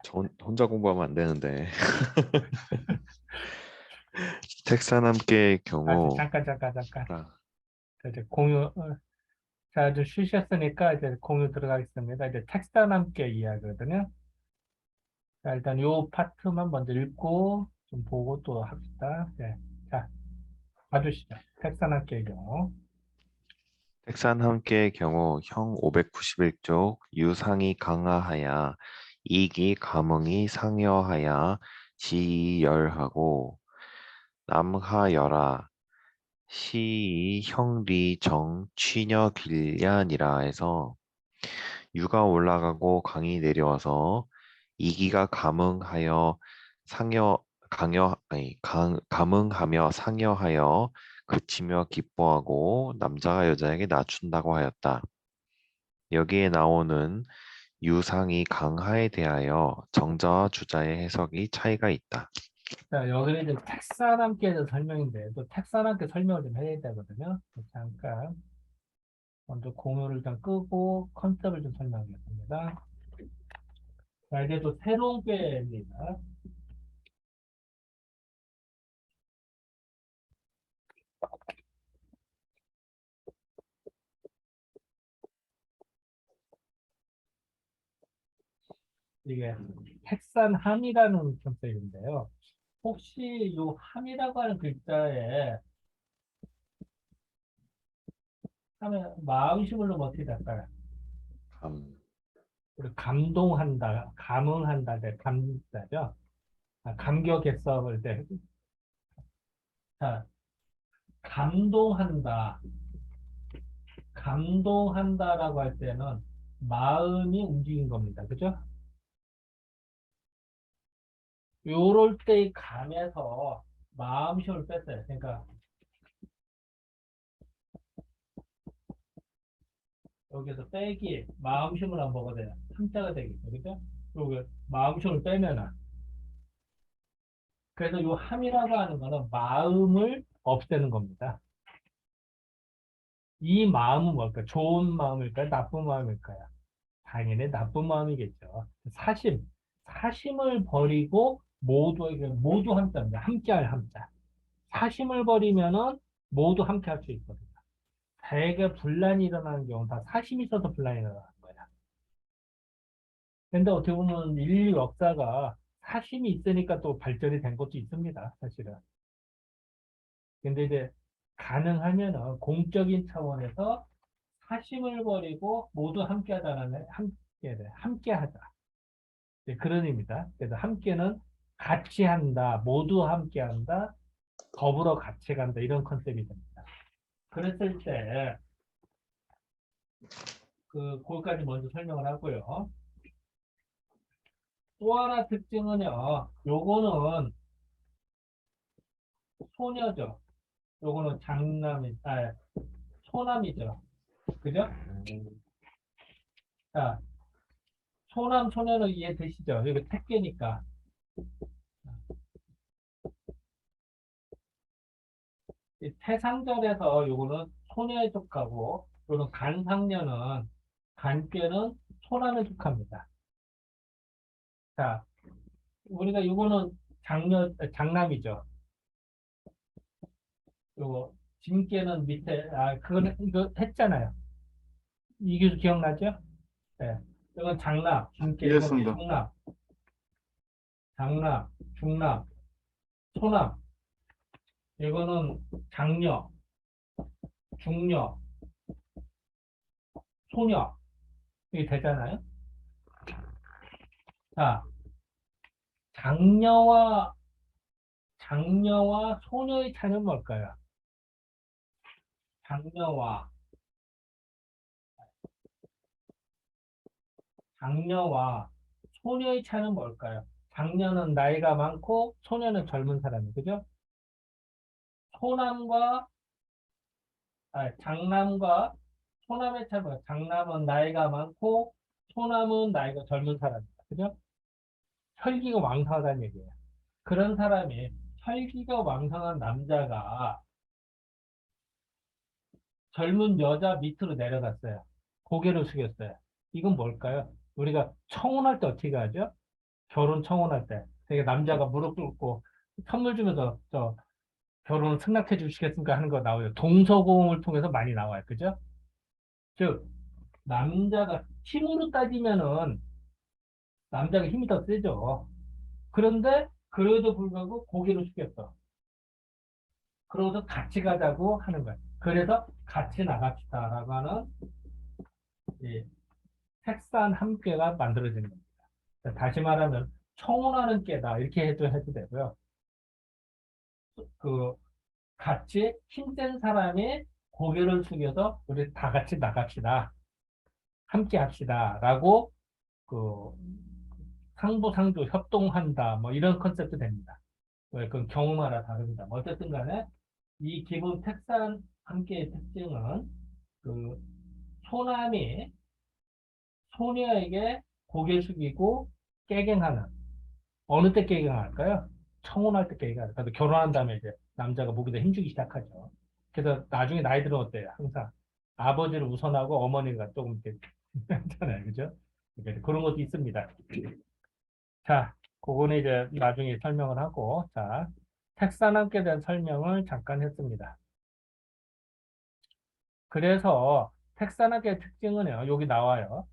저 혼자 공부하면 안 되는데. 택산 함께의 아, 경우 잠깐. 라 자, 이제 공유, 자, 좀 쉬셨으니까 이제 공유 들어가겠습니다. 이제 text와 함께 이해하거든요. 자, 일단 요 파트만 먼저 읽고 좀 보고 또 합시다. 네. 자, 봐주시죠. text와 함께의 경우. 택산 함께의 경우 형 591쪽 유상이 강하하야 이기 감응이 상여하야 지열하고 남하여라 시이 형리 정 취녀 길냐니라 해서 유가 올라가고 강이 내려와서 이기가 감응하여 상여 강여 아니 감응하며 상여하여 그치며 기뻐하고 남자가 여자에게 낮춘다고 하였다. 여기에 나오는 유상이 강하에 대하여 정자와 주자의 해석이 차이가 있다. 자, 여기는 이제 text와 함께에 대한 설명인데, 또 text와 함께 설명을 좀 해야 되거든요. 잠깐, 먼저 공유를 좀 끄고 컨셉을 좀 설명하겠습니다. 자, 이제 또 새로운 꾀입니다. 이게 핵산함이라는 컨셉인데요. 혹시 요 함이라고 하는 글자에 하면 마음심을 넣으면 어떻게 될까요? 감, 우리 감동한다, 감응한다, 네, 감자죠. 아, 감격했어, 때. 자, 감동한다, 감동한다라고 할 때는 마음이 움직인 겁니다. 그죠? 요럴 때의 감에서 마음심을 뺐어요. 그러니까 여기서 빼기, 마음심을 안 먹어야 돼요. 한자가 되겠죠. 그죠? 여기 마음심을 빼면은. 그래서 요 함이라고 하는 거는 마음을 없애는 겁니다. 이 마음은 뭘까요? 좋은 마음일까요? 나쁜 마음일까요? 당연히 나쁜 마음이겠죠. 사심을 버리고 모두 함자입니다. 함께할 함자. 사심을 버리면은 모두 함께할 수 있거든요. 대개 분란이 일어나는 경우는 다 사심이 있어서 분란이 일어나는 거예요. 근데 어떻게 보면 인류 역사가 사심이 있으니까 또 발전이 된 것도 있습니다. 사실은. 근데 이제 가능하면은 공적인 차원에서 사심을 버리고 모두 함께하자는 함께하자. 네, 그런 의미다. 그래서 함께는 같이 한다, 모두 함께한다, 더불어 같이 간다 이런 컨셉이 됩니다. 그랬을 때 그거까지 먼저 설명을 하고요. 또 하나 특징은요. 요거는 소녀죠. 요거는 소남이죠. 그죠? 자, 소남, 소녀는 이해되시죠? 이거 택계니까. 이 태상절에서 요거는 소녀에 속하고, 요는 간상녀는, 간께는 소남에 속합니다. 자, 우리가 요거는 장남이죠. 요거, 짐께는 밑에, 그거는, 이거 했잖아요. 이게 기억나죠? 네. 이건 장남, 짐께, 이건 이해했습니다. 중남, 장남, 중남, 소남. 이거는 장녀, 중녀, 소녀. 이게 되잖아요. 자, 장녀와, 장녀와 소녀의 차이는 뭘까요? 장녀와, 장녀와 소녀의 차이는 뭘까요? 장녀는 나이가 많고 소녀는 젊은 사람이, 그죠? 소남과, 장남과 소남의 차이는 뭐예요? 장남은 나이가 많고 소남은 나이가 젊은 사람입니다. 그죠? 혈기가 왕성하다는 얘기예요. 그런 사람이 혈기가 왕성한 남자가 젊은 여자 밑으로 내려갔어요. 고개를 숙였어요. 이건 뭘까요? 우리가 청혼할 때 어떻게 하죠? 결혼 청혼할 때. 되게 남자가 무릎 꿇고 선물 주면서 결혼을 승낙해 주시겠습니까? 하는 거 나와요. 동서고금을 통해서 많이 나와요. 그죠? 즉, 남자가 힘으로 따지면은 남자가 힘이 더 세죠. 그런데 그래도 불구하고 고개를 숙였어. 그러고서 같이 가자고 하는 거야. 그래서 같이 나갑시다라고 하는 이 색산 함께가 만들어지는 겁니다. 다시 말하면 청혼하는 깨다 이렇게 해도 되고요. 그 같이 힘센 사람이 고개를 숙여서 우리 다 같이 나갑시다. 함께 합시다라고 그 상부상조 협동한다 뭐 이런 컨셉도 됩니다. 그 경우마다 다릅니다. 뭐 어쨌든 간에 이 기본 색상 함께의 특징은 그 소남이 소녀에게 고개 숙이고 깨갱하는 어느 때 깨갱할까요? 청혼할 때 깨갱할까요? 그래서 결혼한 다음에 이제 남자가 목에다 힘주기 시작하죠. 그래서 나중에 나이 들면 어때요? 항상 아버지를 우선하고 어머니가 조금 이렇게 하잖아요. 그죠? 그러니까 그런 것도 있습니다. 자, 그거는 이제 나중에 설명을 하고, 자, 색산함께 대한 설명을 잠깐 했습니다. 그래서 색산함께의 특징은요, 여기 나와요.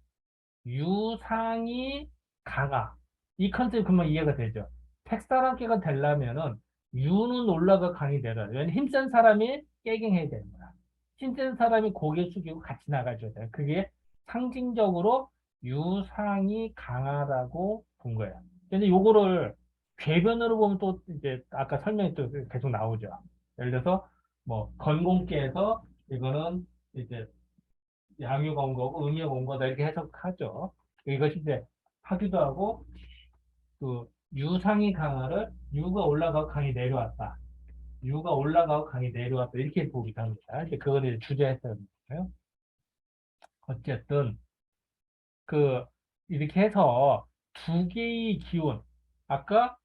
유상이 강하. 이 컨셉이 그러면 이해가 되죠. 색산함께가 되려면은 유는 올라가 강이 내려요. 왜냐면 힘센 사람이 깨갱해야 되는 거야. 힘센 사람이 고개 숙이고 같이 나가줘야 돼요. 그게 상징적으로 유상이 강하다고 본 거예요. 근데 요거를 궤변으로 보면 또 이제 아까 설명이 또 계속 나오죠. 예를 들어서 뭐 건공계에서 이거는 이제 양유가 온 거고 음유가 온 거다 이렇게 해석하죠. 이것이 이제 하기도 하고 그 유상이 강하를 유가 올라가고 강이 내려왔다. 유가 올라가고 강이 내려왔다. 이렇게 보기도 합니다. 이제 그거는 이제 주제 해석인데요. 어쨌든 그 이렇게 해서 두 개의 기운 아까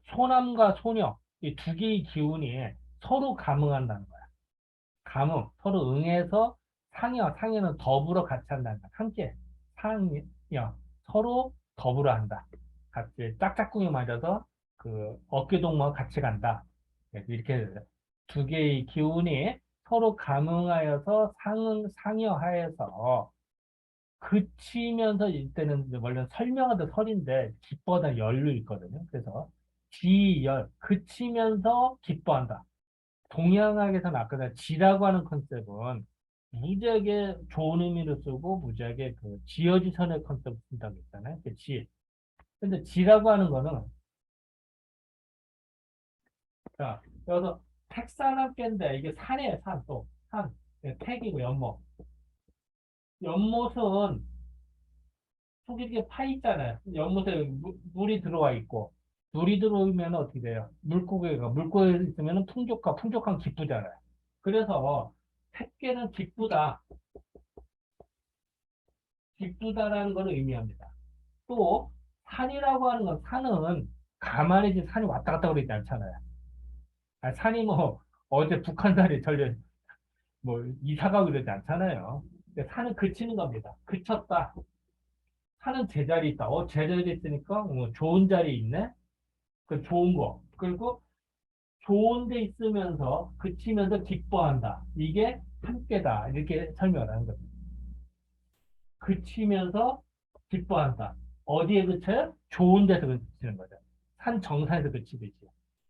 소남과 소녀 이 두 개의 기운이 서로 감응한다는 거야. 감응 서로 응해서 상여는 더불어 같이 한다는 거야. 함께 상여 서로 더불어 한다. 같이 짝짝꿍이 맞아서 그 어깨동무와 같이 간다. 이렇게 두 개의 기운이 서로 감응하여서 상여하여서 그치면서 이때는 이제 원래 설명하던 설인데 기뻐하다 열로 있거든요. 그래서 지열 그치면서 기뻐한다. 동양학에서는 아까 전에 지라고 하는 컨셉은 무지하게 좋은 의미로 쓰고 무지하게 그 지어지선의 컨셉을 쓴다고 했잖아요. 그 지. 근데 지라고 하는 거는 자 여기서 택산업계인데 이게 산이에요. 산 또. 산. 택이고 연못. 연못은 속이 이렇게 파 있잖아요. 연못에 물이 들어와 있고, 물이 들어오면 어떻게 돼요? 물고기가 있으면 풍족한 기쁘잖아요. 그래서 택계는 기쁘다라는 걸 의미합니다. 또 산이라고 하는 건 산은 가만히 있지 산이 왔다 갔다 그러지 않잖아요. 산이 뭐 어제 북한산이 전혀 뭐 이사 가고 그러지 않잖아요. 근데 산은 그치는 겁니다. 그쳤다. 산은 제자리 있다. 제자리 있으니까 좋은 자리 있네. 그 좋은 거. 그리고 좋은 데 있으면서 그치면서 기뻐한다. 이게 함께다. 이렇게 설명을 하는 거죠. 그치면서 기뻐한다. 어디에 그쳐요? 좋은 데서 그치는 거죠. 산 정상에서 그치듯이.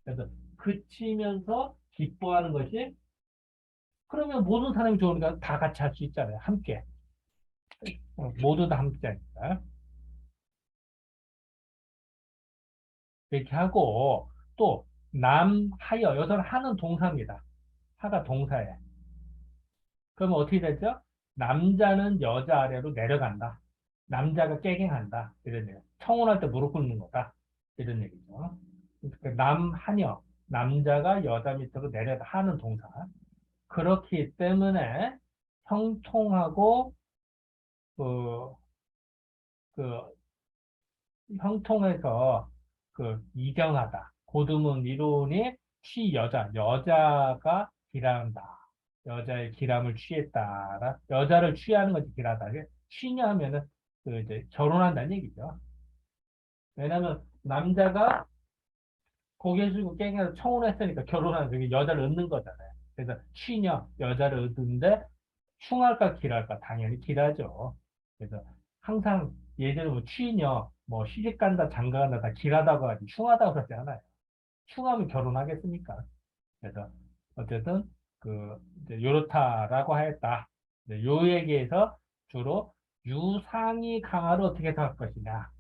그래서 그치면서 기뻐하는 것이 그러면 모든 사람이 좋으니까 다 같이 할 수 있잖아요. 함께. 모두 다 함께 하니까. 이렇게 하고 또 남하여 여기서는 하는 동사입니다. 하가 동사예요. 그러면 어떻게 되죠? 남자는 여자 아래로 내려간다. 남자가 깨갱한다. 이런 얘기. 청혼할 때 무릎 꿇는 거다. 이런 얘기죠. 그러니까 남하녀, 남자가 여자 밑으로 내려가 하는 동사. 그렇기 때문에 형통하고 그, 그 형통해서 이경하다. 고등은 이론이 여자가 기란다. 여자의 기람을 취했다. 여자를 취하는 것이 기라다. 취냐 하면은 그 이제 결혼한다는 얘기죠. 왜냐면 남자가 고개 숙이고 깽에서 청혼을 했으니까 결혼하는 게 여자를 얻는 거잖아요. 그래서 취녀 여자를 얻는데 흉할까 길할까 당연히 길하죠. 그래서 항상 예전에 뭐 취녀 뭐 시집 간다 장가 간다 다 길하다고 하지 흉하다고 그러지 않아요. 흉하면 결혼하겠습니까? 그래서 어쨌든 그 이제 요렇다라고 하였다. 이제 요 얘기에서 주로 유상이 강화를 어떻게 해석할 것이냐.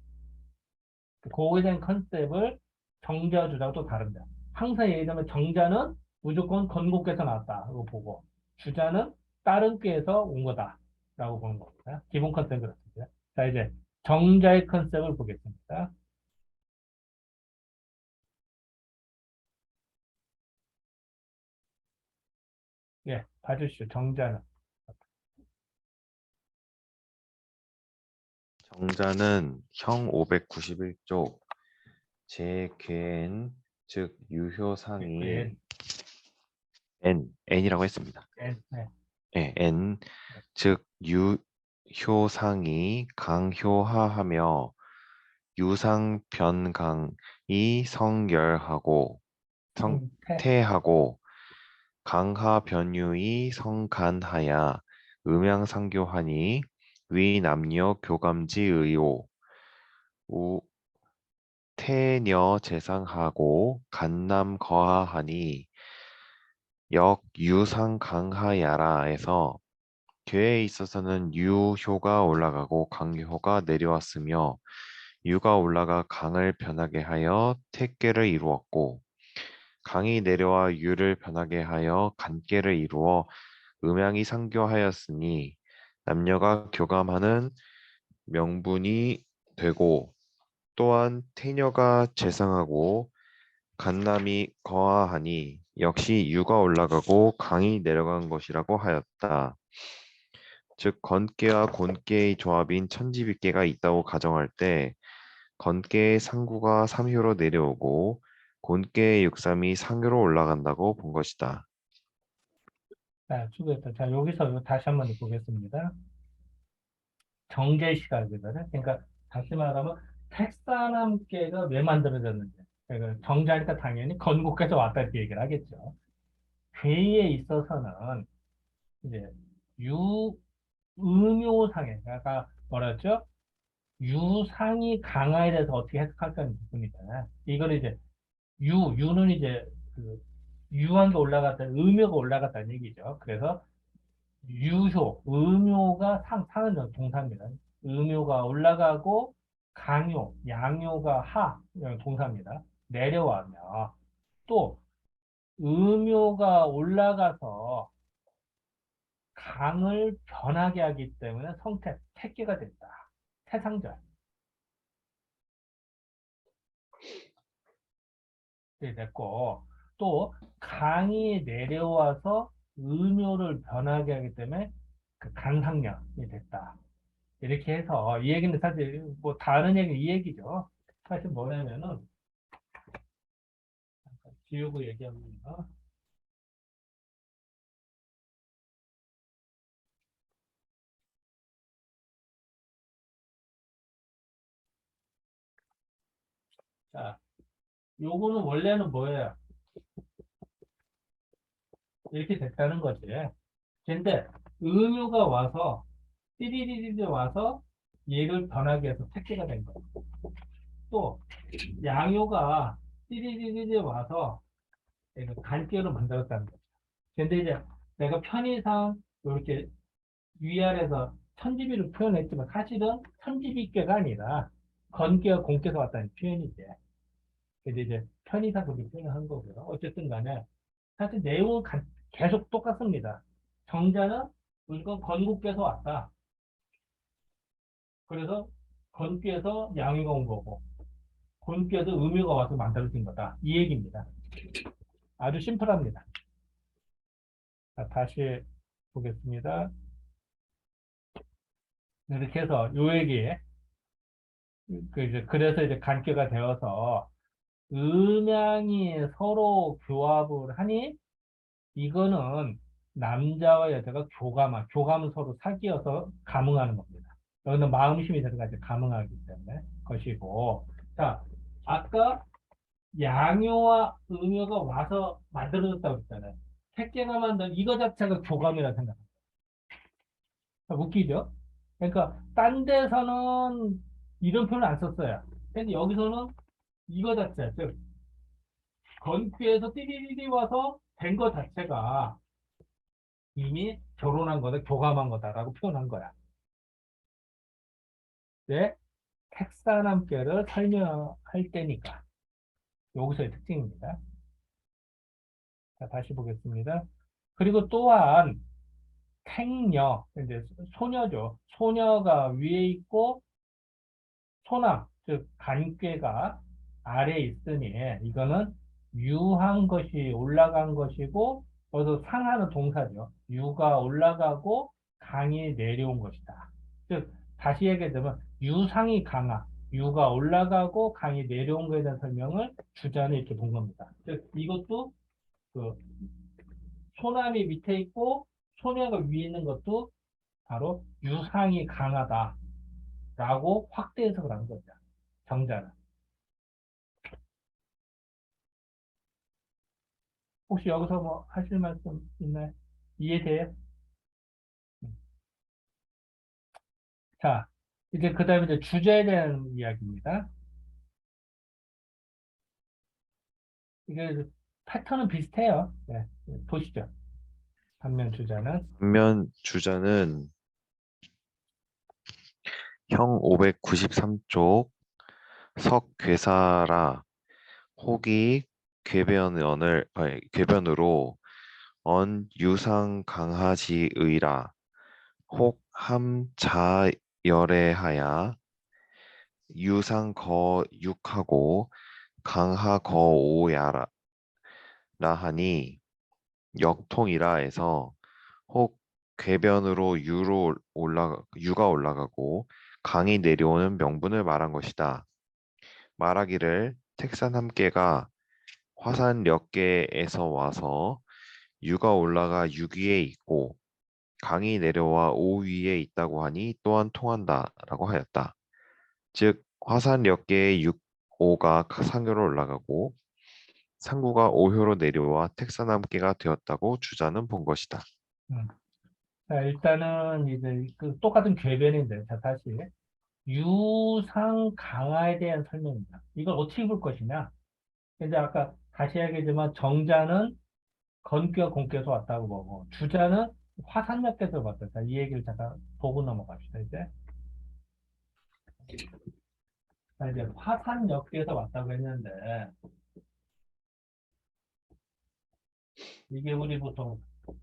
그거에 대한 컨셉을 정자 주자고 또 다릅니다. 항상 예를 들면 정자는 무조건 건국께서 나왔다고 보고 주자는 다른 꾀에서 온 거다라고 보는 겁니다. 기본 컨셉은 그렇습니다. 자 이제 정자의 컨셉을 보겠습니다. 예, 봐주시죠. 정자는 정자는 형 591쪽 제괴N 즉 유효상이 꽤 N이라고 했습니다. 네. 예, N 즉 유효상이 강효하하며 유상변강이 성열하고 성태 성태하고 강하변유의 성간하야 음양상교하니 위남녀 교감지의오 우태녀 재상하고 간남거하하니 역유상강하야라에서 괴에 있어서는 유효가 올라가고 강효가 내려왔으며 유가 올라가 강을 변하게 하여 택계를 이루었고 강이 내려와 유를 변하게 하여 간계를 이루어 음양이 상교하였으니 남녀가 교감하는 명분이 되고 또한 태녀가 재상하고 간남이 거하하니 역시 유가 올라가고 강이 내려간 것이라고 하였다. 즉 건계와 곤계의 조합인 천지빗계가 있다고 가정할 때 건계의 상구가 삼효로 내려오고 곤계의 육삼이 상효로 올라간다고 본 것이다. 자, 수고했다. 자, 여기서 다시 한번 보겠습니다. 정제 시각이거든. 그러니까 다시 말하면 택사남계가 왜 만들어졌는지. 그러니까 정자니까 당연히 건국에서 왔다 이렇게 얘기를 하겠죠. 괴에 있어서는 이제 유음요상에 아까 뭐랬죠? 유상이 강화에 대해서 어떻게 해석할 까는 부분이잖아. 이걸 이제 유는 이제 그 유한도 올라갔다, 음요가 올라갔다는 얘기죠. 그래서 유효, 음요가 상은 동사입니다. 음요가 올라가고 강요, 양요가 동사입니다. 내려와며 또 음요가 올라가서 강을 변하게 하기 때문에 택계가 됐다. 태상절 됐고 또 강이 내려와서 음요를 변하게 하기 때문에 그 강상력이 됐다. 이렇게 해서 이 얘기는 사실 뭐 다른 얘기 이 얘기죠. 사실 뭐냐면은 지우고 얘기합니다. 자, 요거는 원래는 뭐예요? 이렇게 됐다는 거지. 근데 음유가 와서 띠리리리 와서 얘를 변하게 해서 택계가 된 거예요. 또 양요가 띠리리리 와서 얘가 간격을 만들었다는 거죠. 근데 이제 내가 편의상 이렇게 위아래서 천지비를 표현했지만 사실은 천지비께가 아니라 건계와 공께서 왔다는 표현이지. 근데 이제 편의상 그렇게 표현한 거고요. 어쨌든 간에 사실 내용은 계속 똑같습니다. 정자는 무조건 건국께서 왔다. 그래서 건께서 양유가 온 거고 곤께도 음유가 와서 만들어진 거다. 이 얘기입니다. 아주 심플합니다. 자, 다시 보겠습니다. 이렇게 해서 요 얘기에 그래서 이제 간격가 되어서 음양이 서로 교합을 하니 이거는 남자와 여자가 교감은 서로 사귀어서 감응하는 겁니다. 여기는 마음심이 들어가지 감흥하기 때문에 것이고. 자, 아까 양요와 음요가 와서 만들어졌다고 했잖아요. 택계가 만든 이거 자체가 교감이라 생각합니다. 웃기죠? 그러니까 딴 데서는 이런 표현을 안 썼어요. 근데 여기서는 이거 자체, 즉 건피에서 띠리리리 와서 된 거 자체가 이미 결혼한 거다, 교감한 거다라고 표현한 거야. 왜? 택사남께를 설명할 때니까. 여기서의 특징입니다. 자, 다시 보겠습니다. 그리고 또한 택녀, 이제 소녀죠. 소녀가 위에 있고 소남, 즉 간괴가 아래에 있으니 이거는 유한 것이 올라간 것이고 그래서 상하는 동사죠. 유가 올라가고 강이 내려온 것이다. 즉 다시 얘기하자면 유상이 강하, 유가 올라가고 강이 내려온 것에 대한 설명을 주자는 이렇게 본 겁니다. 즉 이것도 그 소남이 밑에 있고 소녀가 위에 있는 것도 바로 유상이 강하다라고 확대 해석을 한 거죠. 정자는. 혹시 여기서 뭐 하실 말씀 있나요? 이해돼요? 음. 자, 이제 그 다음에 이제 주제에 대한 이야기입니다. 이게 패턴은 비슷해요. 네, 보시죠. 반면 주자는 반면 주자는 형 593쪽 석괴사라 혹이 궤변으로 언 유상 강하지의라 혹 함자열애하야 유상 거육하고 강하 거오야라 하니 역통이라 해서 혹 궤변으로 유가 올라가고 강이 내려오는 명분을 말한 것이다. 말하기를 택산 함께가 화산역계에서 와서 유가 올라가 6위에 있고 강이 내려와 5위에 있다고 하니 또한 통한다라고 하였다. 즉 화산역계의 6, 5가 상교로 올라가고 상구가 5효로 내려와 택사남계가 되었다고 주자는 본 것이다. 음. 자, 일단은 이제 그 똑같은 궤변인데 자 다시 유상 강화에 대한 설명입니다. 이걸 어떻게 볼 것이냐? 근데 아까 다시 얘기했지만 정자는 건교와 공교에서 왔다고 보고 주자는 화산역에서 왔다. 자, 이 얘기를 잠깐 보고 넘어갑시다. 이제 화산역에서 왔다고 했는데 이게 우리 보통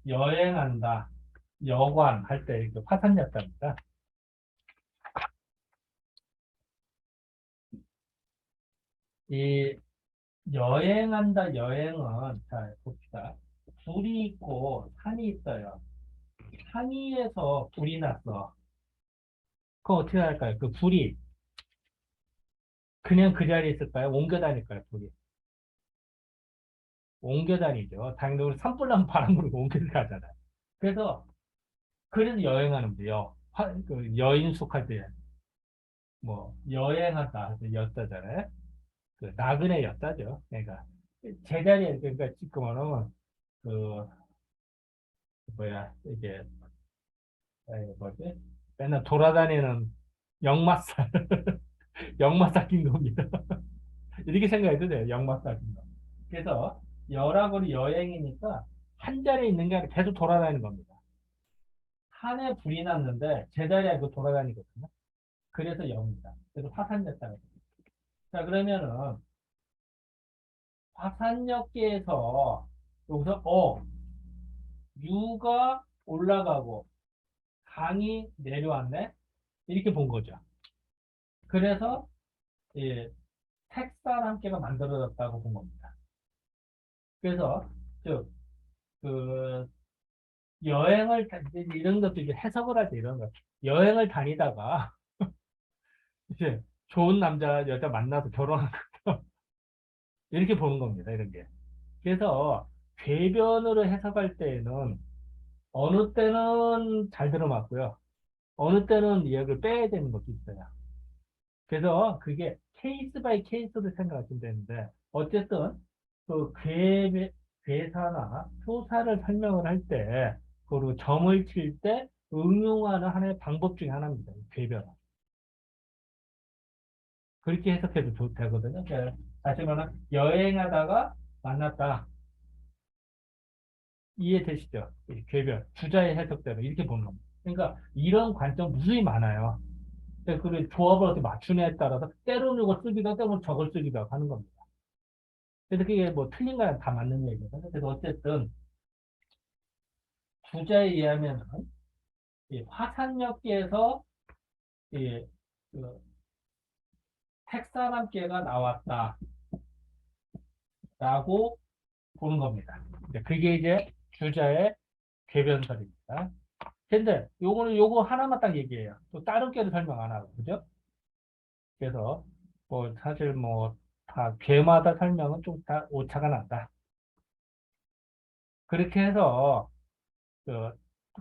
여행한다, 여관 할 때 이렇게 화산역답니다. 이 여행한다, 여행은 자 봅시다. 불이 있고 산이 있어요. 산 위에서 불이 났어. 그럼 어떻게 할까요? 그 불이 그냥 그 자리에 있을까요? 옮겨 다닐까요? 불이 옮겨 다니죠. 당연히 우리 산불 나면 바람 불고 옮겨 가잖아요. 그래서 여행하는 거예요. 그 여인숙할 때 뭐 여행하다 할 때 였다잖아요. 그 나그네 였다죠. 그러니까 제자리에 그러니까 지금은 그 뭐야 이게 뭐지? 맨날 돌아다니는 역마살 역마살 낀 겁니다. 이렇게 생각해도 돼요. 역마살 낀 거. 그래서 열하고는 여행이니까 한 자리에 있는 게 아니라 계속 돌아다니는 겁니다. 산에 불이 났는데 제자리에 그 돌아다니거든요. 그래서 영입니다. 그래서 화산됐다는 거예요. 자, 그러면은 화산역계에서 여기서 유가 올라가고 강이 내려왔네? 이렇게 본 거죠. 그래서 예, 택사람께가 만들어졌다고 본 겁니다. 그래서 즉 그 이런 것도 이제 해석을 할 때 이런 거 여행을 다니다가 이제 좋은 남자 여자 만나서 결혼하는 거 이렇게 보는 겁니다. 이런 게. 그래서 궤변으로 해석할 때에는 어느 때는 잘 들어맞고요. 어느 때는 얘를 빼야 되는 것도 있어요. 그래서 그게 케이스 바이 케이스로 생각하시면 되는데, 어쨌든 그 괴사나 소사를 설명을 할 때, 그리고 점을 칠 때 응용하는 하나의 방법 중에 하나입니다. 궤변. 그렇게 해석해도 되거든요. 다시 말하면 여행하다가 만났다. 이해되시죠? 이 궤변, 주자의 해석대로 이렇게 보는 겁니다. 그러니까 이런 관점 무수히 많아요. 그 조합을 어떻게 맞추냐에 따라서 때로는 이거 쓰기도 때로는 저걸 쓰기도 하고 하는 겁니다. 그래서 그게 뭐 틀린 거랑 다 맞는 얘기거든요. 그래서 어쨌든 주자에 의하면은 이 화산역계에서 이 그 택사람계가 나왔다라고 보는 겁니다. 그게 이제 주자의 궤변설입니다. 근데 요거 하나만 딱 얘기해요. 또 다른 께를 설명 안 하고, 그죠? 그래서 뭐 사실 뭐 다 궤마다 설명은 좀 다 오차가 난다. 그렇게 해서 그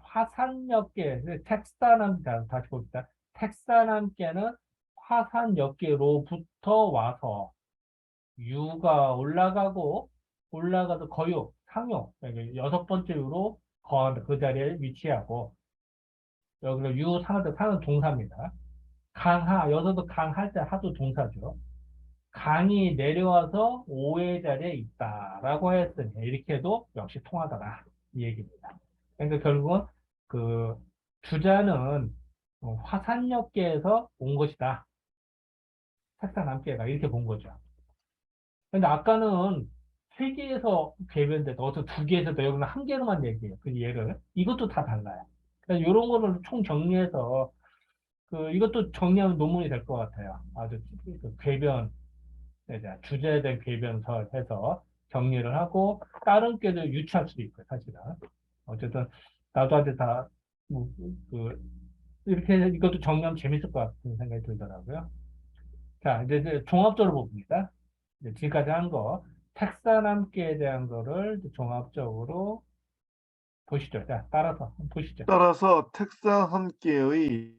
화산역계, 다시 봅시다. 텍사남계는 화산역계로부터 와서 유가 올라가도 거요, 상요, 여기 여섯 번째 유로 거한다. 그 자리에 위치하고, 여기서 유, 상은 동사입니다. 여기서도 강할 때 하도 동사죠. 강이 내려와서 오의 자리에 있다라고 했으니 이렇게 해도 역시 통하더라 이 얘기입니다. 그러니까 결국은 그 주자는 화산역계에서 온 것이다. 색사남계가 이렇게 본 거죠. 근데 아까는 세 개에서 개변돼도 어서 두 개에서 여기는 한 개로만 얘기해요. 그 예를 이것도 다 달라요. 그러니까 이런 거를 총 정리해서 이것도 정리하면 논문이 될 것 같아요. 아주 그 궤변 주제에 대한 궤변설 해서 정리를 하고 다른 게도 유추할 수도 있고요, 사실은. 어쨌든 나도 한테 다 뭐, 그, 이렇게 해서 이것도 정리하면 재밌을 것 같은 생각이 들더라고요. 자, 이제 종합적으로 봅니다. 이제 지금까지 한 거, 택사남기에 대한 거를 이제 종합적으로 보시죠. 자, 따라서 한번 보시죠. 따라서 택사 함께의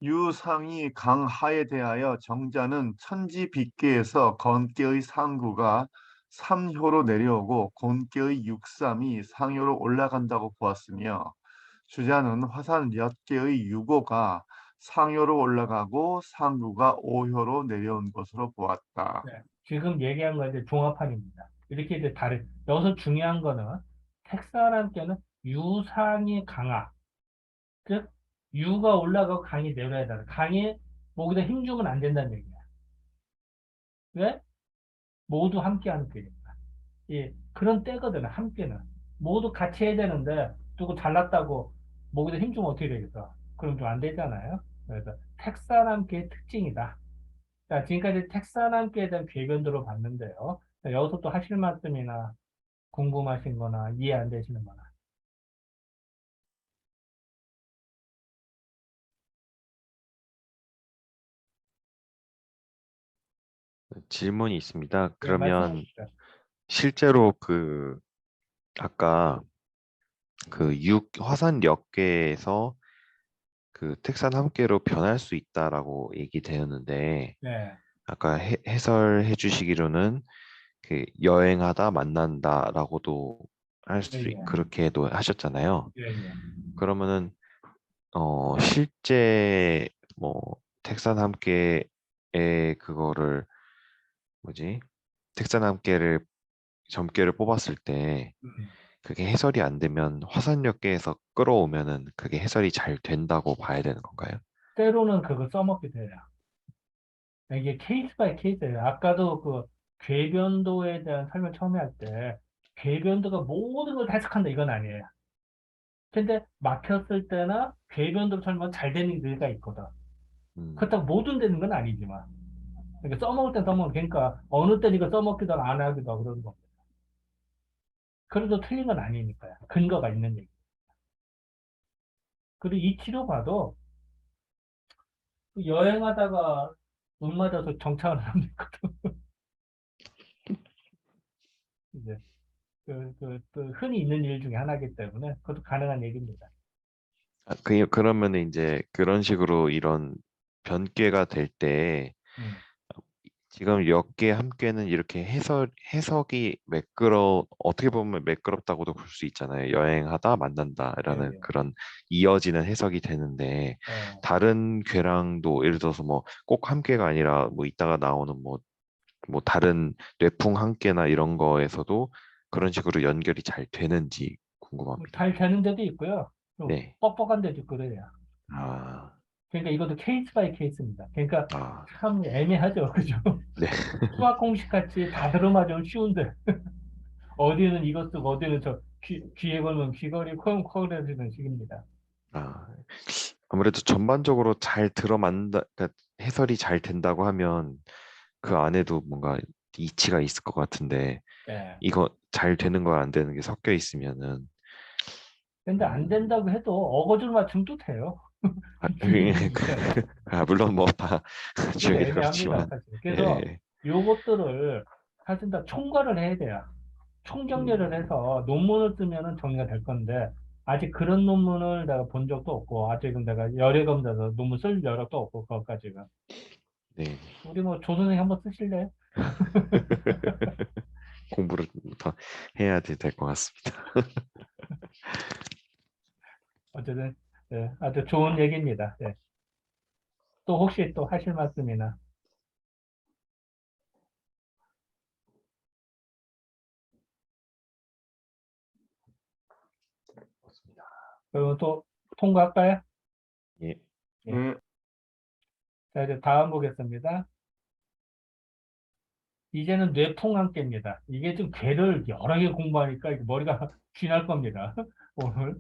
유상이 강하에 대하여 정자는 천지 빗계에서 건계의 상구가 삼효로 내려오고 곤계의 육삼이 상효로 올라간다고 보았으며 주자는 화산 엿계의 유고가 상효로 올라가고 상구가 오효로 내려온 것으로 보았다. 네, 지금 얘기한 건 이제 종합판입니다. 이렇게 이제 여기서 중요한 거는 택사람께는 유상이 강하. 즉, 유가 올라가고 강이 내려야 된다. 강에 목에다 힘 주면 안 된다는 얘기야. 왜? 모두 함께 하는 때니까. 예, 그런 때거든요, 함께는. 모두 같이 해야 되는데, 누구 잘났다고 목에다 힘 주면 어떻게 되겠어? 그럼 좀 안 되잖아요. 그래서 택사람께의 특징이다. 자, 지금까지 택사람께에 대한 궤변도로 봤는데요. 자, 여기서 또 하실 말씀이나 궁금하신 거나 이해 안 되시는 거나. 질문이 있습니다. 예, 그러면 말씀하십시오. 실제로 아까 화산역계에서 택산 함께로 변할 수 있다라고 얘기되었는데 네, 아까 해설해 주시기로는 여행하다 만난다라고도 예, 예, 그렇게도 하셨잖아요. 예, 예. 그러면은 실제 뭐 택산 함께의 그거를 뭐지? 택산 함께를 점괘를 뽑았을 때 음. 그게 해설이 안 되면 화산역계에서 끌어오면은 그게 해설이 잘 된다고 봐야 되는 건가요? 때로는 그거 써먹기도 해요. 이게 케이스 바이 케이스예요. 아까도 궤변도에 대한 설명 처음에 할 때, 궤변도가 모든 걸 다 해석한다, 이건 아니에요. 근데 막혔을 때나 궤변도 설명 잘 되는 의가 있거든. 음, 그렇다고 모든 되는 건 아니지만. 그러니까 써먹을 땐 써먹을, 그러니까 어느 때 이거 써먹기도 하고 안 하기도 하고 그러는 거. 그래도 틀린 건 아니니까요. 근거가 있는 얘기. 그리고 이치로 봐도 여행하다가 눈 맞아서 정착을 하는 것도 이제 흔히 있는 일 중에 하나이기 때문에 그것도 가능한 얘기입니다. 그러면은 이제 그런 식으로 이런 변괴가 될 때 음. 지금 몇 개 함께는 이렇게 해석이 어떻게 보면 매끄럽다고도 볼 수 있잖아요. 여행하다 예, 만난다라는 예. 그런 이어지는 해석이 되는데 어, 다른 괴랑도 예를 들어서 뭐 꼭 함께가 아니라 뭐 이따가 나오는 뭐 다른 뇌풍 함께나 이런 거에서도 그런 식으로 연결이 잘 되는지 궁금합니다. 잘 되는 데도 있고요. 좀 네. 뻑뻑한 데도 있고 그래요. 아, 그러니까 이것도 케이스 바이 케이스입니다. 그러니까 아, 참 애매하죠. 그죠? 네. 수학 공식 같이 다 들어맞으면 쉬운데 어디는 이것 쓰고 어디는 귀에 걸면 귀걸이 콩콩거리는 식입니다. 아, 아무래도 전반적으로 잘 들어맞는다, 그러니까 해설이 잘 된다고 하면 그 안에도 뭔가 이치가 있을 것 같은데 예. 이거 잘 되는 거 안 되는 게 섞여 있으면은 근데 안 음, 된다고 해도 어거지로 맞추면 또 돼요. 아, 기준이니까. 물론 뭐 다 그래서 주긴 애매합니다, 그렇지만 사실. 그래서 예, 요것들을 사실 다 총괄을 해야 돼요. 총정리를 해서 논문을 쓰면은 정리가 될 건데 아직 그런 논문을 내가 본 적도 없고 아직은 내가 열애 검사서 논문 쓸 여력도 없고 그것까지가. 네. 우리 뭐 조 선생님 한번 쓰실래요? 공부를 더 해야 될 것 같습니다. 어쨌든 예, 아주 좋은 얘기입니다. 예. 또 혹시 또 하실 말씀이나 그러면 또 통과할까요? 예. 예. 네. 자 이제 다음 보겠습니다. 이제는 뇌풍함께입니다. 이게 좀 괴를 여러 개 공부하니까 이게 머리가 쥐날 겁니다. 오늘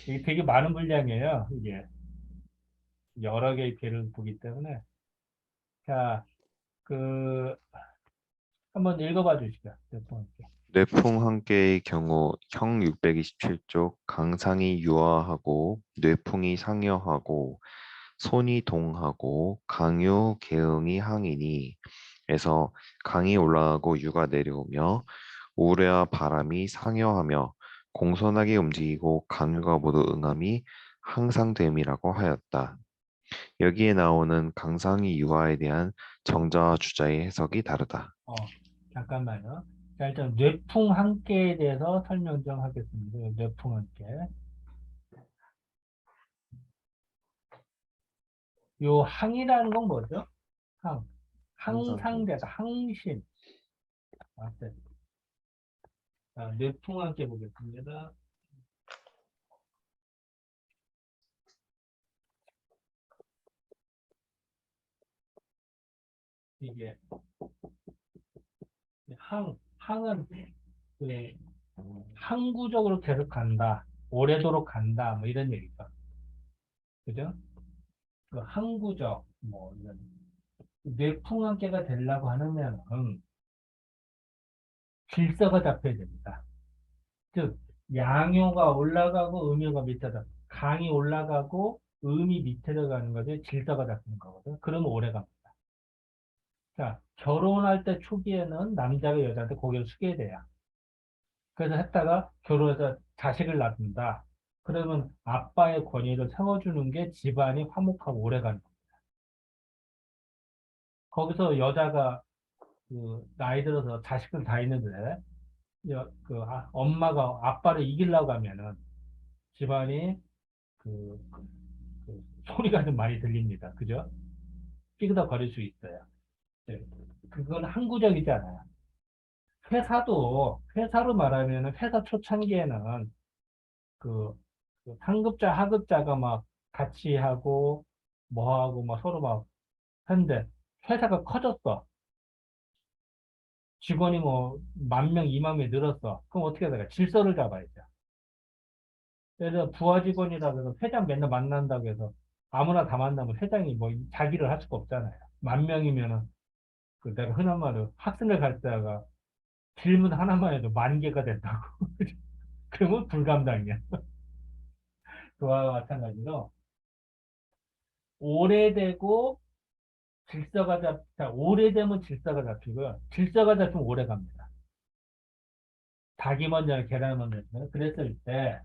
이게 되게 많은 분량이에요. 이게 여러 개의 괴를 보기 때문에 자, 그 한번 읽어봐 주시죠. 뇌풍함께. 뇌풍 한 개의 경우 형 627쪽 강상이 유화하고 뇌풍이 상여하고 손이 동하고 강유 계응이 항이니 에서 강이 올라가고 유가 내려오며 우레와 바람이 상여하며 공손하게 움직이고 강유가 모두 응함이 항상 됨이라고 하였다. 여기에 나오는 강상이 유화에 대한 정자와 주자의 해석이 다르다. 잠깐만요. 자, 일단 뇌풍함께에 대해서 설명 좀 하겠습니다. 뇌풍함께. 요 항이라는 건 뭐죠? 항. 항상되다. 항신. 아, 네. 자, 뇌풍함께 보겠습니다. 이게 항은 그 항구적으로 계속 간다. 오래도록 간다. 뭐 이런 얘기죠. 그죠? 그 항구적 뭐 이런 뇌풍함께가 되려고 하면은 질서가 잡혀야 됩니다. 즉 양효가 올라가고 음효가 밑에다 강이 올라가고 음이 밑으로 가는 거지 질서가 잡히는 거거든. 그러면 오래 갑니다. 자, 결혼할 때 초기에는 남자가 여자한테 고개를 숙여야 돼요. 그래서 했다가 결혼해서 자식을 낳는다. 그러면 아빠의 권위를 세워주는 게 집안이 화목하고 오래 가는 거예요. 거기서 여자가 그 나이 들어서 자식들 다 있는데 엄마가 아빠를 이기려고 하면은 집안이 그 소리가 좀 많이 들립니다. 그죠? 삐그덕거릴 수 있어요. 네. 그건 항구적이지 않아요. 회사로 말하면 회사 초창기에는 그, 그 상급자, 하급자가 막 같이 하고 뭐 하고 막 서로 막 하는데 회사가 커졌어. 직원이 뭐 10,000명, 20,000명이 늘었어. 그럼 어떻게 해야 될까? 질서를 잡아야죠. 예를 들어 부하 직원이라 그래서 회장 맨날 만난다고 해서 아무나 다 만나면 회장이 뭐 자기를 할 수가 없잖아요. 10,000명이면은 그 내가 흔한 말로 학생을 갈 때가 질문 하나만 해도 10,000개가 된다고. 그러면 불감당이야. 그와 마찬가지로 오래되고 오래되면 질서가 잡히고요. 질서가 잡히면 오래 갑니다. 닭이 먼저 계란 먼저 그랬을 때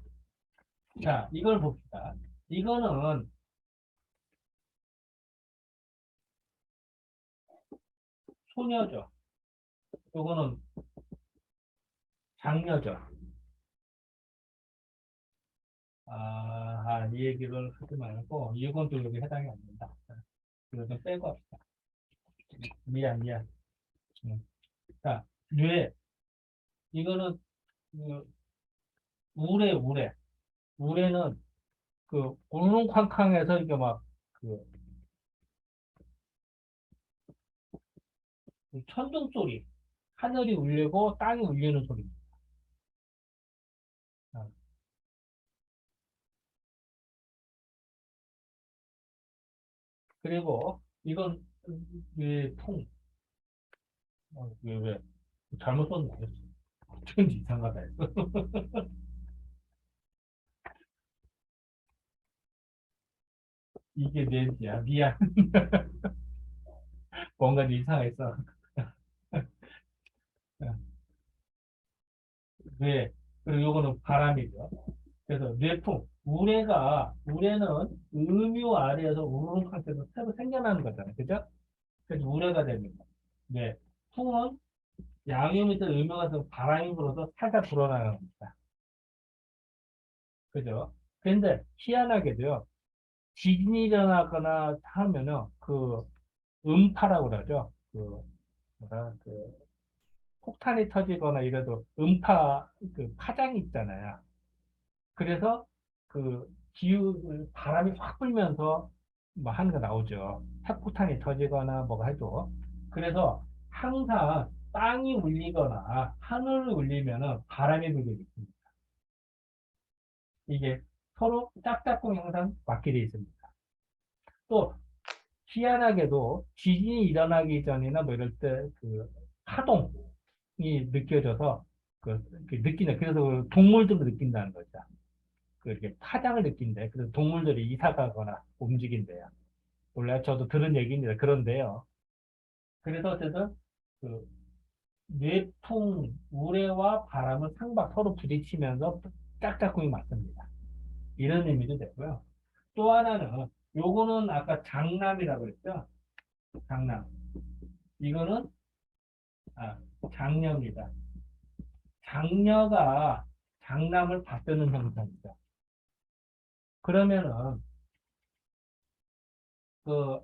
자, 이걸 봅시다. 이거는 소녀죠. 요거는 장녀죠. 이 얘기를 하지 말고 이건 또 여기 해당이 안 된다. 이거 좀 빼고 합시다. 미안. 자, 뇌. 이거는 그 우레. 우레는 그 울릉쾅쾅해서 이게 막그 천둥 소리, 하늘이 울리고 땅이 울리는 소리. 아, 그리고 이건 왜 왜 잘못 썼나? 어쩐지 이상하다 했어. 이게 뇌지야. 미안. 뭔가 이상했어. 뇌. 그리고 요거는 바람이죠. 그래서 뇌풍. 우레는 음유 아래에서 우르릉 상태에서 새로 생겨나는 거잖아요. 그죠? 그래서 우레가 됩니다. 네. 풍은 양유 밑에 음유가 서 바람이 불어서 살짝 불어나는 겁니다. 그죠? 근데 희한하게도요. 지진이 일어나거나 하면은 그 음파라고 그러죠. 폭탄이 터지거나 이래도 음파 그 파장이 있잖아요. 그래서 그 바람이 확 불면서 뭐 하는 거 나오죠. 핵폭탄이 터지거나 뭐가 해도. 그래서 항상 땅이 울리거나 하늘을 울리면은 바람이 불게 있습니다. 이게 서로 짝짝꿍이 항상 맞게 돼 있습니다. 또 희한하게도 지진이 일어나기 전이나 뭐 이럴 때 그 파동이 느껴져서 느끼는 그래서 그 동물들도 느낀다는 거죠. 이렇게 파장을 느낀대. 그래서 동물들이 이사 가거나 움직인대요. 원래 저도 들은 얘기입니다. 그런데요. 그래서 어쨌든 그 뇌풍, 우레와 바람은 서로 부딪히면서 짝짝꿍이 맞습니다. 이런 의미도 되고요. 또 하나는 요거는 아까 장남이라고 그랬죠? 장남. 이거는 장녀입니다. 장녀가 장남을 받드는 형태입니다. 그러면은 그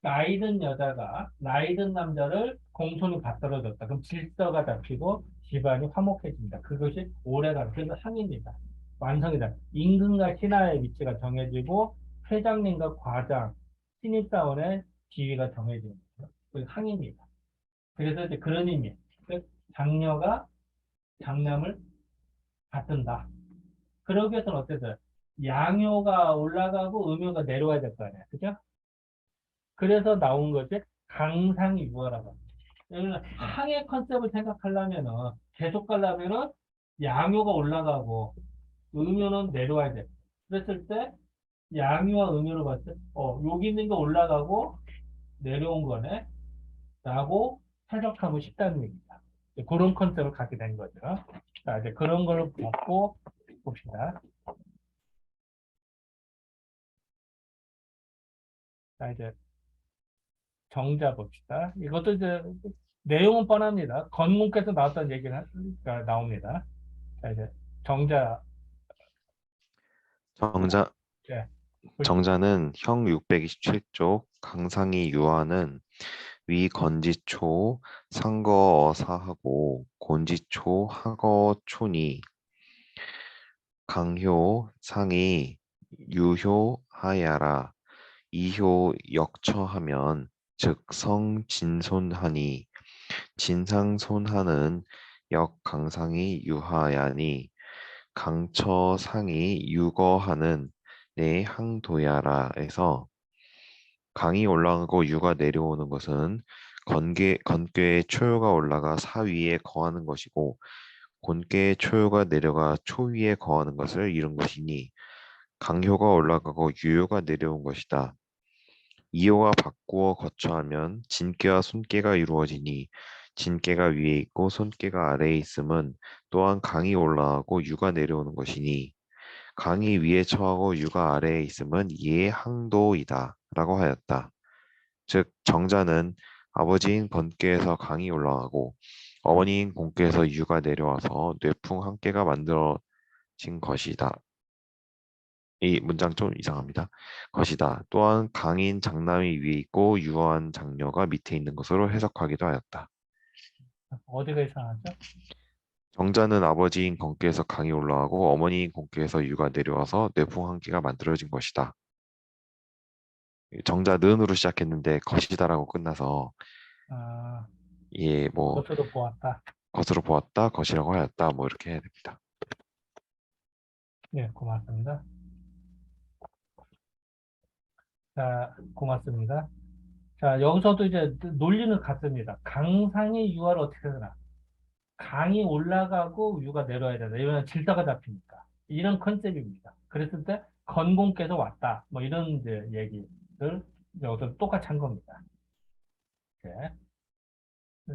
나이든 여자가 나이든 남자를 공손히 받들어줬다. 그럼 질서가 잡히고 집안이 화목해집니다. 그것이 오래가는 그래서 상입니다. 완성이다. 임금과 신하의 위치가 정해지고 회장님과 과장, 신입사원의 지위가 정해집니다. 그 상입니다. 그래서 이제 그런 의미. 즉 장녀가 장남을 받든다. 그러기 위해서는 어쨌든 양효가 올라가고 음효가 내려와야 될 거 아니야. 그죠? 그래서 나온 것이 강상이 유화라고 합니다. 왜냐면 항해 컨셉을 생각하려면은 계속 가려면은 양효가 올라가고 음효는 내려와야 돼. 그랬을 때 양효와 음효를 봤을 때 여기 있는 게 올라가고 내려온 거네 라고 해석하고 싶다는 얘기입니다. 그런 컨셉을 갖게 된 거죠. 자, 이제 그런 걸 갖고 봅시다. 자, 이제 정자 봅시다. 이것도 이제 내용은 뻔합니다. 건문께서 나왔던 얘기가 나옵니다. 자, 이제 정자, 정자 예, 정자는 형 627쪽 강상이 유아는 위 건지초 상거어사하고 곤지초 하거초니 강효 상이 유효 하야라 이효 역처하면 즉 성진손하니 진상손하는 역강상이 유하야니 강처상이 유거하는 내 항도야라에서 강이 올라가고 유가 내려오는 것은 건괴의 초유가 올라가 사 위에 거하는 것이고 곤괴의 초유가 내려가 초 위에 거하는 것을 이룬 것이니 강효가 올라가고 유효가 내려온 것이다. 이효가 바꾸어 거처하면 진괴와 손괴가 이루어지니 진괴가 위에 있고 손괴가 아래에 있음은 또한 강이 올라가고 유가 내려오는 것이니 강이 위에 처하고 유가 아래에 있음은 이의 항도이다 라고 하였다. 즉 정자는 아버지인 건께에서 강이 올라가고 어머니인 공께에서 유가 내려와서 뇌풍 함께가 만들어진 것이다. 이 문장 좀 이상합니다. 것이다. 또한 강인 장남이 위에 있고 유한 장녀가 밑에 있는 것으로 해석하기도 하였다. 어디가 이상하죠? 정자는 아버지인 건께에서 강이 올라가고 어머니인 공께에서 유가 내려와서 뇌풍 함께가 만들어진 것이다. 정자 는으로 시작했는데 것이다라고 끝나서 아, 예, 뭐 것으로 보았다. 것으로 보았다, 것이라고 하였다, 뭐 이렇게 해야 됩니다. 네, 고맙습니다. 자, 고맙습니다. 자, 여기서도 이제 논리는 같습니다. 강상의 유화를 어떻게 하나? 강이 올라가고 유가 내려야 된다. 이거는 질서가 잡히니까. 이런 컨셉입니다. 그랬을 때 건공께서 왔다. 뭐 이런 이제 얘기를 여기서 똑같이 한 겁니다. 네. 네.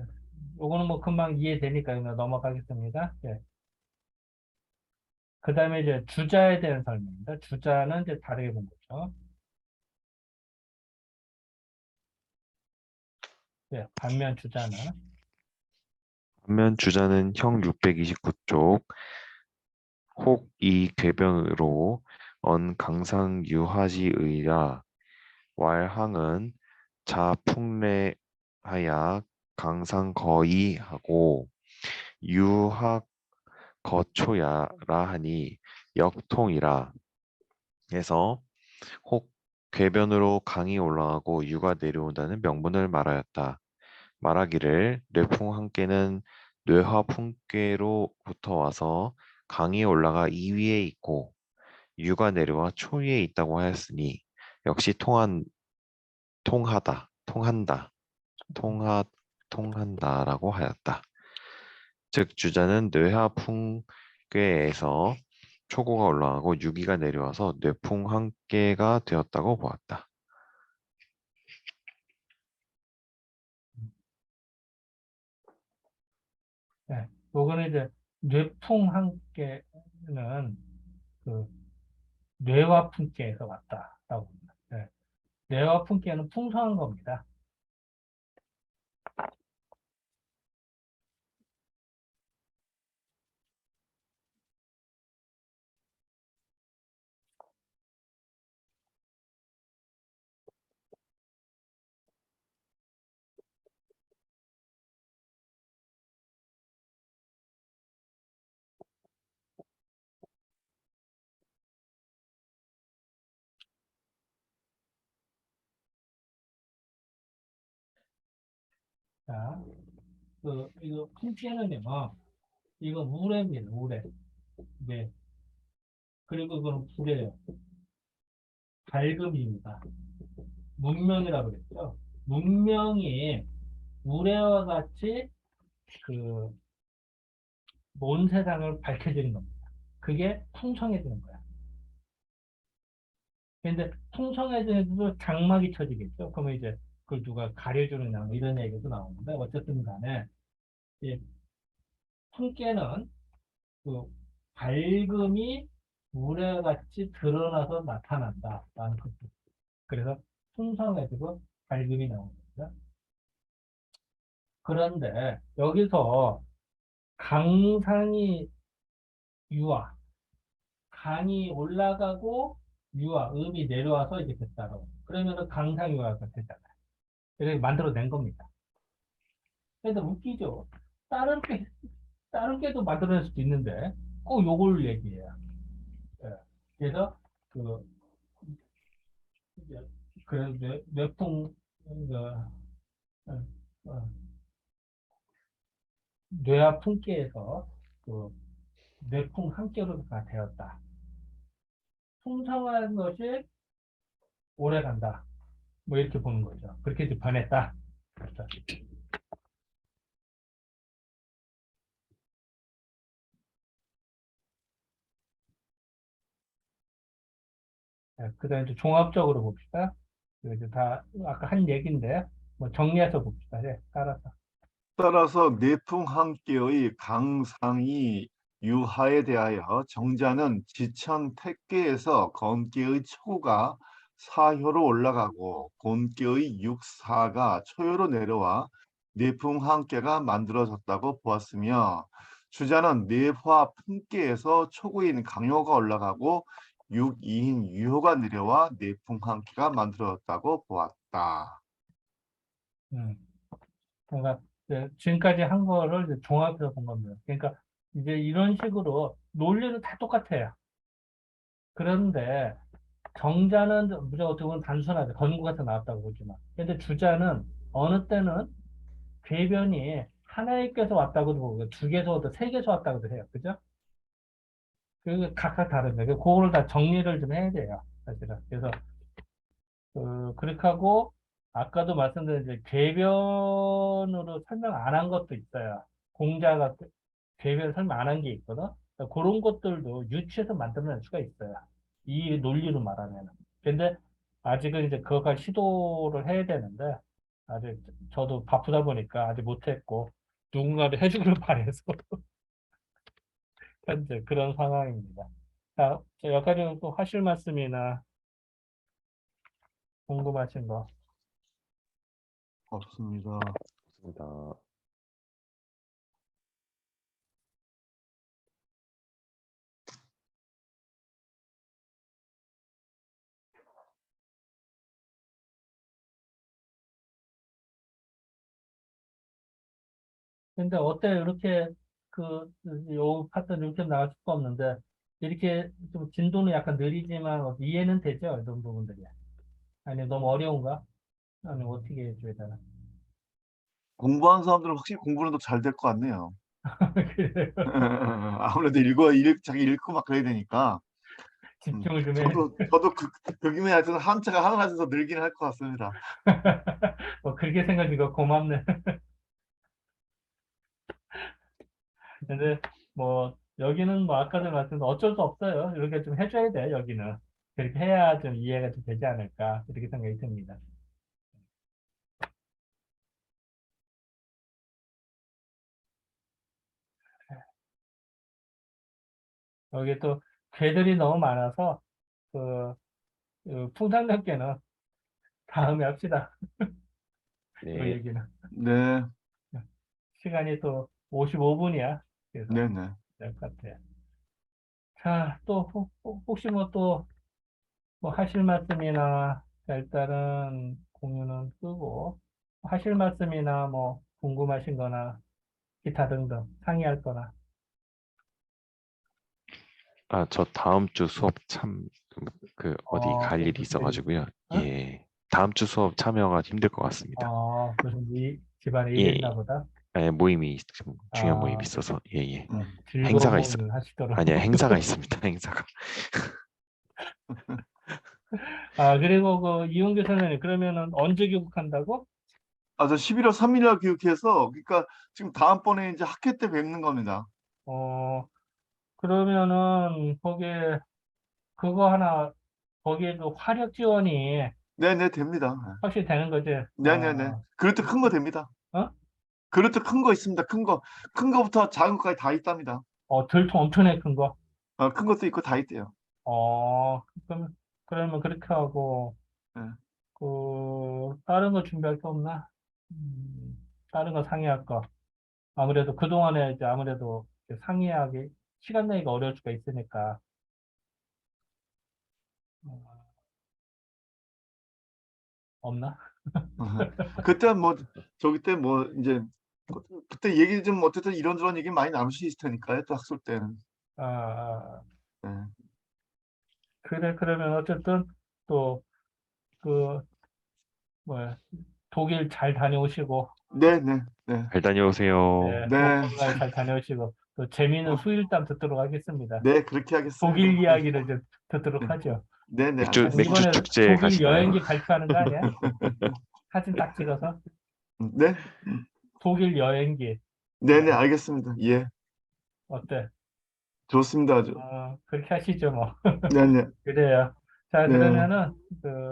요거는 뭐 금방 이해되니까 그냥 넘어가겠습니다. 네. 그 다음에 이제 주자에 대한 설명입니다. 주자는 이제 다르게 본 거죠. 네. 반면 주자는 반면 주자는 형 629쪽 혹 이 궤변으로 언 강상유하지의라 왈항은 자풍래하야 강상거이하고 유학 거초야라 하니 역통이라 해서 혹 궤변으로 강이 올라가고 유가 내려온다는 명분을 말하였다. 말하기를 뇌풍 함께는 뇌화 풍괴로부터 와서 강이 올라가 이 위에 있고 유가 내려와 초 위에 있다고 하였으니 역시 통하다, 통한다라고 하였다. 즉 주자는 뇌하 풍괴에서 초고가 올라가고 유기가 내려와서 뇌풍 함께가 되었다고 보았다. 네. 요거는 이제 뇌풍 함께는 그 뇌와 풍께에서 왔다라고 합니다. 네. 뇌와 풍께는 풍성한 겁니다. 자, 이거 풍께는요, 이거 우레입니다, 우레. 네. 그리고 이거는 불이에요. 밝음입니다. 문명이라고 그랬죠. 문명이 우레와 같이 그 온 세상을 밝혀지는 겁니다. 그게 풍성해지는 거야. 근데 풍성해지는데도 장막이 쳐지겠죠. 그러면 이제 그걸 누가 가려주느냐 뭐 이런 얘기도 나오는데 어쨌든 간에 이 풍께는 그 밝음이 우레같이 드러나서 나타난다라는 거죠. 그래서 풍성해지고 밝음이 나오는 겁니다. 그런데 여기서 강상이 유화, 강이 올라가고 유화, 음이 내려와서 이제 됐다고. 그러면은 강상유화가 되잖아요. 이렇게 만들어낸 겁니다. 그래서 웃기죠. 다른 게, 다른 게도 만들어낼 수도 있는데 꼭 요걸 얘기해요. 예. 그래서 그, 이제 그 뇌풍, 어, 어, 뇌와 풍계에서 그 뇌풍 함께로가 되었다. 풍성한 것이 오래 간다. 뭐 이렇게 보는 거죠. 그렇게 이제 변했다. 그렇죠. 네, 그다음에 이제 종합적으로 봅시다. 이제 다 아까 한 얘기인데 뭐 정리해서 봅시다. 네, 따라서. 따라서 내풍 함께의 강상이 유하에 대하여 정자는 지천 택계에서 건기의 초구가 사효로 올라가고 곤기의 육사가 초효로 내려와 내풍항계가 만들어졌다고 보았으며 주자는 내화 품계에서 초구인 강효가 올라가고 육이인 유효가 내려와 내풍항계가 만들어졌다고 보았다. 음. 그러니까 이제 지금까지 한 거를 이제 종합해서 본 겁니다. 그러니까 이제 이런 식으로 논리는 다 똑같아요. 그런데 정자는 무조건 어떻게 보면 단순하죠. 건국에서 나왔다고 보지만. 근데 주자는 어느 때는 궤변이 하나의 께서 왔다고도 보고 두 개에서 왔다, 세 개에서 왔다고도 해요. 그죠? 그 각각 다릅니다. 그거를 다 정리를 좀 해야 돼요. 사실은. 그래서 그렇게 하고 아까도 말씀드린 이제 궤변으로 설명 안 한 것도 있어요. 공자가 궤변 설명 안 한 게 있거든. 그러니까 그런 것들도 유추해서 만들어낼 수가 있어요. 이 논리로 말하면. 근데 아직은 이제 그거까지 시도를 해야 되는데 아직 저도 바쁘다 보니까 아직 못했고 누군가를 해주기를 바래서 현재 그런 상황입니다. 자, 여기까지 또 하실 말씀이나 궁금하신 거. 없습니다. 좋습니다. 근데 어때 이렇게 요 파트는 이렇게 나갈 수가 없는데 이렇게 좀 진도는 약간 느리지만 이해는 되죠? 이런 부분들이. 아니 너무 어려운가? 아니 어떻게 해줘야 되나? 공부하는 사람들은 확실히 공부는 더 잘 될 것 같네요. 그래요. 아무래도 자기 읽고 막 그래야 되니까. 집중을 좀 해. 저도 그 김에 하여튼 한자가 하나라도 더 늘긴 할 것 같습니다. 그렇게 생각하니까 고맙네. 근데 뭐 여기는 뭐 아까도 말씀드린 어쩔 수 없어요. 이렇게 좀 해줘야 돼 여기는. 그렇게 해야 좀 이해가 좀 되지 않을까 이렇게 생각이 듭니다. 여기 또 괴들이 너무 많아서 그 풍산몇개는 다음에 합시다. 그 네. 얘기는. 네, 시간이 또 55분이야. 그래서 네, 네. 될 것 같아요. 자, 또 혹시 뭐 또 뭐 하실 말씀이나 자, 일단은 공유는 끄고 하실 말씀이나 뭐 궁금하신 거나 기타 등등 상의할 거나 저 다음 주 수업 참 어디 갈 일이 그, 있어가지고요. 어? 예. 다음 주 수업 참여가 힘들 것 같습니다. 무슨 집안에 일이 예. 있나 보다. 모임이 좀 중요한 모임이 아, 있어서 예. 즐거운 행사가 있어. 모임을 하시도록. 아니야, 행사가 있습니다. 행사가. 그리고 그 이용규 선생님, 그러면은 언제 귀국한다고? 저 11월 3일 날 교육해서, 그러니까 지금 다음번에 이제 학회 때 뵙는 겁니다. 그러면은 거기에 그거 하나, 거기에 그 화력 지원이 네, 네, 됩니다. 확실히 되는 거지? 네, 네, 네. 그릇도 큰 거 됩니다. 어? 그릇도 큰 거 있습니다. 큰 거부터 작은 거까지 다 있답니다. 들통 엄청나게 큰 거? 큰 것도 있고 다 있대요. 그러면 그렇게 하고, 네. 다른 거 준비할 게 없나? 다른 거 상의할 거. 아무래도 그동안에 이제 아무래도 상의하기, 시간 내기가 어려울 수가 있으니까. 어, 없나? 그때 뭐 저기 때 뭐 이제 그때 얘기 좀 어쨌든 이런저런 얘기 많이 나눌 수 있을 테니까요. 또 학술 때는. 아, 아, 네. 그래, 그러면 어쨌든 또, 그, 뭐야, 독일 잘 다녀오시고, 네, 네, 네. 잘 다녀오세요. 네, 네. 건강히 잘 다녀오시고, 또 재미있는 수일담 듣도록 하겠습니다. 네, 그렇게 하겠습니다. 독일 이야기를 좀 듣도록 네, 하죠. 네, 네, 아니, 맥주 알겠습니다. 이번에 축제 독일 가시나요? 여행기 발표하는 거 아니야? 사진 딱 찍어서. 네, 독일 여행기. 네, 네, 알겠습니다. 예, 어때? 좋습니다. 아주. 그렇게 하시죠, 뭐. 네, 네, 그래요. 자, 네. 그러면은,